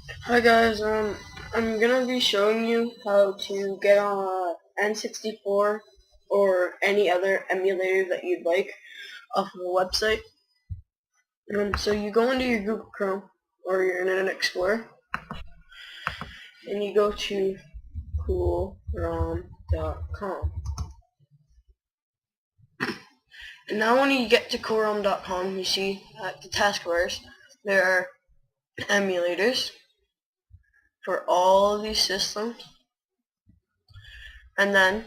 Hi guys, I'm gonna be showing you how to get on a N64 or any other emulator that you'd like off of a website. So you go into your Google Chrome or your Internet Explorer and you go to coolrom.com. And now when you get to coolrom.com, you see at the taskbars there are emulators for all of these systems, and then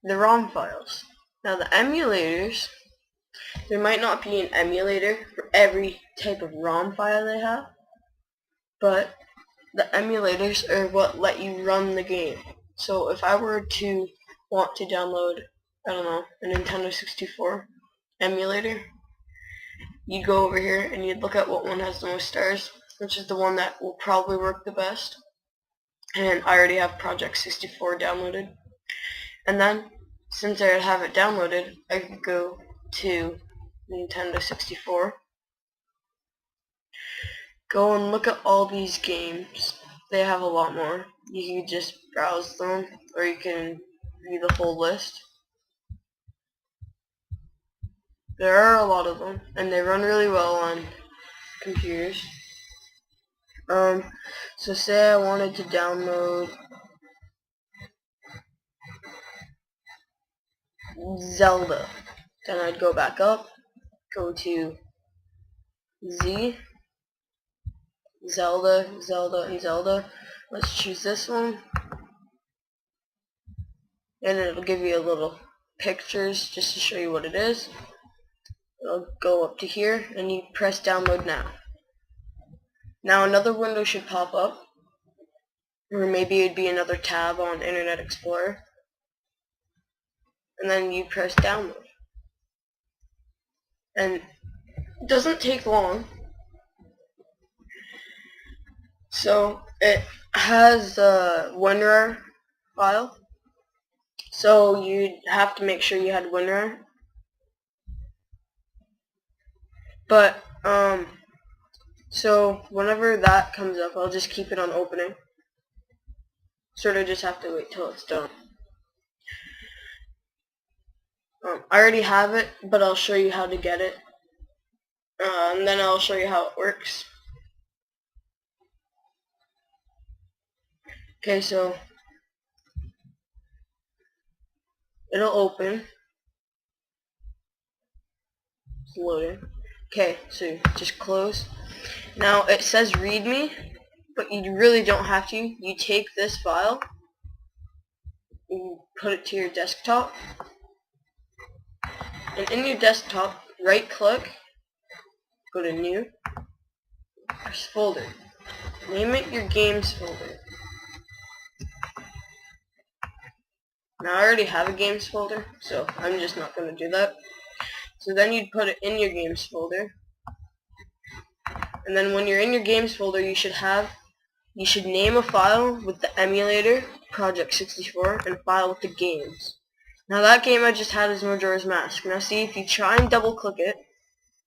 the ROM files. Now the emulators, there might not be an emulator for every type of ROM file they have, but the emulators are what let you run the game. So if I were to want to download, I don't know, a Nintendo 64 emulator, you'd go over here and you'd look at what one has the most stars, which is the one that will probably work the best. And I already have Project 64 downloaded. And then, since I have it downloaded, I could go to Nintendo 64, go and look at all these games. They have a lot more. You can just browse them, or you can view the whole list. There are a lot of them, and they run really well on computers. So say I wanted to download Zelda, then I'd go back up, go to Zelda, and Zelda. Let's choose this one, and it'll give you a little pictures just to show you what it is. It'll go up to here, and you press download now. Now another window should pop up, or maybe it'd be another tab on Internet Explorer, and then you press download. And it doesn't take long. So it has a WinRAR file, so you'd have to make sure you had WinRAR. But so whenever that comes up, I'll just keep it on opening. Sort of just have to wait till it's done. I already have it, but I'll show you how to get it. And then I'll show you how it works. Okay, so it'll open. It's loading. Okay, so just close. Now it says README, but you really don't have to. You take this file, you put it to your desktop, and in your desktop, right click, go to New, press Folder. Name it your Games folder. Now I already have a Games folder, so I'm just not going to do that. So then you'd put it in your Games folder. And then when you're in your Games folder, you should name a file with the emulator, Project 64, and a file with the games. Now that game I just had is Majora's Mask. Now see, if you try and double click it,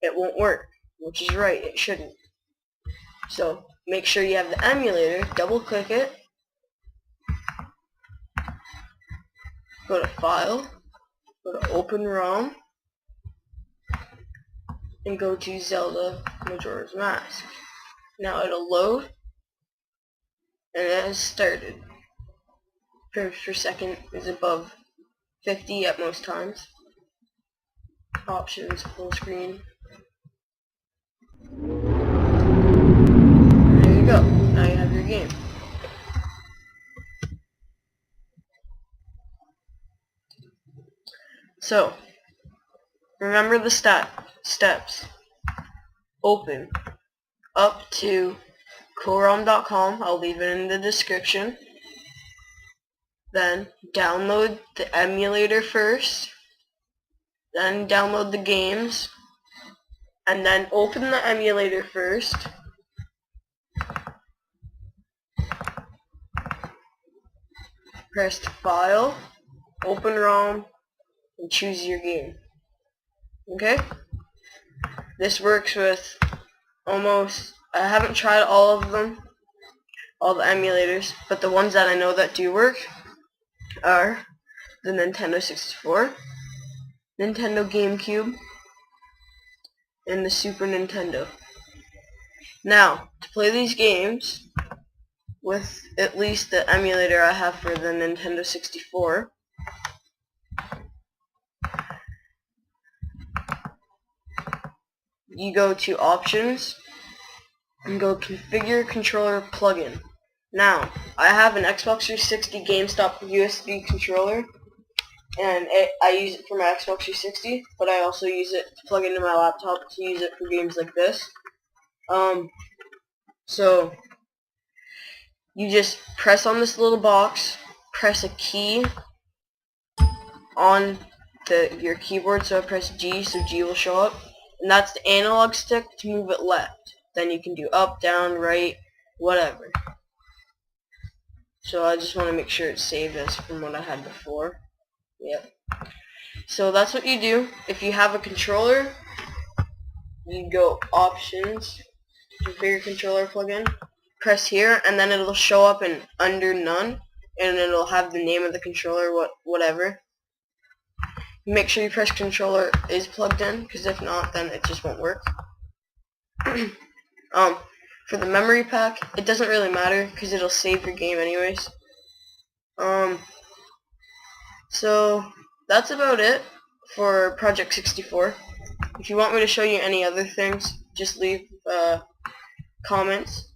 it won't work, which is right, it shouldn't. So make sure you have the emulator, double click it, go to File, go to Open ROM, and go to Zelda Majora's Mask. Now it'll load, and it has started. Frames per second is above 50 at most times. Options, full screen. There you go. Now you have your game. So, remember the steps. Open up to coolrom.com. I'll leave it in the description. Then download the emulator first. Then download the games. And then open the emulator first. Press File, Open ROM, and choose your game. Okay? This works with almost, I haven't tried all of them, all the emulators, but the ones that I know that do work are the Nintendo 64, Nintendo GameCube, and the Super Nintendo. Now, to play these games with at least the emulator I have for the Nintendo 64, you go to Options and go Configure Controller Plugin. Now, I have an Xbox 360 GameStop USB controller, and I use it for my Xbox 360, but I also use it to plug into my laptop to use it for games like this. So you just press on this little box, press a key on your keyboard, so I press G, so G will show up, and that's the analog stick to move it left. Then you can do up, down, right, whatever. So I just want to make sure it's saved as from what I had before. Yep. So that's what you do. If you have a controller, you go Options, Configure Controller Plugin, press here, and then it'll show up in under None, and it'll have the name of the controller, whatever. Make sure your press controller is plugged in, because if not, then it just won't work. For the memory pack, it doesn't really matter, because it'll save your game anyways. So that's about it for Project 64. If you want me to show you any other things, just leave comments.